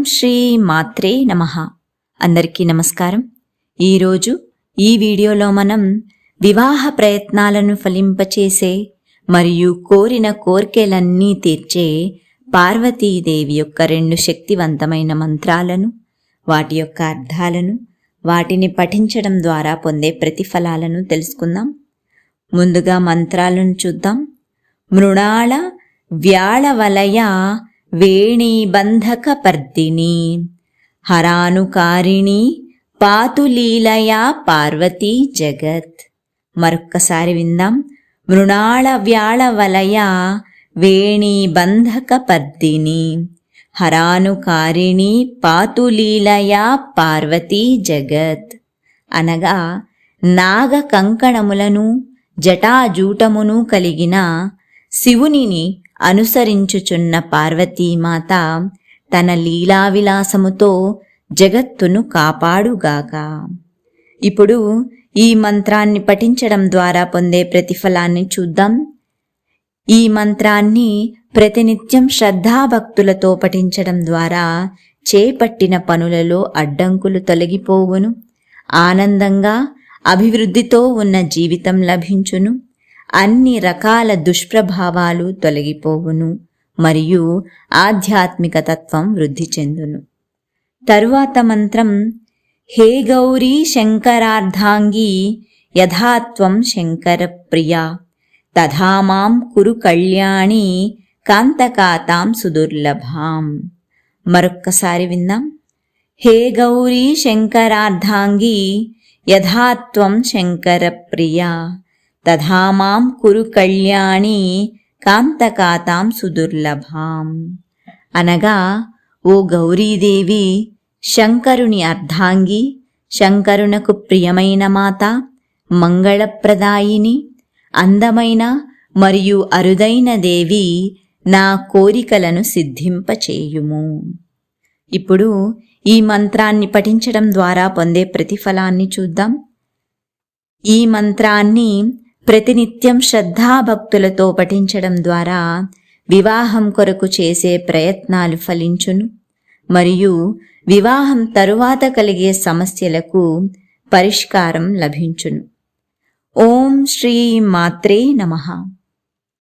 శ్రీ మాత్రే నమః. అందరికీ నమస్కారం. ఈరోజు ఈ వీడియోలో మనం వివాహ ప్రయత్నాలను ఫలింపచేసే మరియు కోరిన కోర్కెలన్నీ తీర్చే పార్వతీదేవి యొక్క 2 శక్తివంతమైన మంత్రాలను, వాటి యొక్క అర్థాలను, వాటిని పఠించడం ద్వారా పొందే ప్రతిఫలాలను తెలుసుకుందాం. ముందుగా మంత్రాలను చూద్దాం. మృణాళ వ్యాళవలయ వేణీబంధక పర్దిని హరానుకారిణి పాతులీలయా పార్వతీ జగత్. మరొక్కసారి విందాం. మృణాళ వ్యాళవలయ వేణీబంధక పర్దిని హరానుకారిణి పాతులీలయా పార్వతీ జగత్. అనగా నాగ కంకణములను జటాజూటమును కలిగిన శివునిని అనుసరించుచున్న పార్వతీమాత తన లీలావిలాసముతో జగత్తును కాపాడుగాక. ఇప్పుడు ఈ మంత్రాన్ని పఠించడం ద్వారా పొందే ప్రతిఫలాన్ని చూద్దాం. ఈ మంత్రాన్ని ప్రతినిత్యం శ్రద్ధాభక్తులతో పఠించడం ద్వారా చేపట్టిన పనులలో అడ్డంకులు తొలగిపోవును, ఆనందంగా అభివృద్ధితో ఉన్న జీవితం లభించును, అన్ని రకాల దుష్ప్రభావాలు తొలగిపోవును మరియు ఆధ్యాత్మిక తత్వం వృద్ధి చెందును. తరువాత మంత్రం హే గౌరీ శంకరార్ధాంగి యథాత్వం శంకర ప్రియా తథా మాం కురు కళ్యాణి కాంతకాతాం సుదుర్లభాం. మరొక్కసారి విందాం. హే గౌరీ శంకరార్ధాంగి యథాత్వం శంకర ప్రియా తథా మాం కురు కళ్యాణి కాంతకాతాం సుదుర్లభాం. అనగా ఓ గౌరీదేవి, శంకరుని అర్ధాంగి, శంకరునకు ప్రియమైన మాత, మంగళప్రదాయిని, అందమైన మరియు అరుదైన దేవి, నా కోరికలను సిద్ధింపచేయుము. ఇప్పుడు ఈ మంత్రాన్ని పఠించడం ద్వారా పొందే ప్రతిఫలాన్ని చూద్దాం. ఈ మంత్రాన్ని ప్రతినిత్యం శ్రద్ధాభక్తులతో పఠించడం ద్వారా వివాహం కొరకు చేసే ప్రయత్నాలు ఫలించును మరియు వివాహం తరువాత కలిగే సమస్యలకు పరిష్కారం లభించును. ఓం శ్రీ మాత్రే నమః.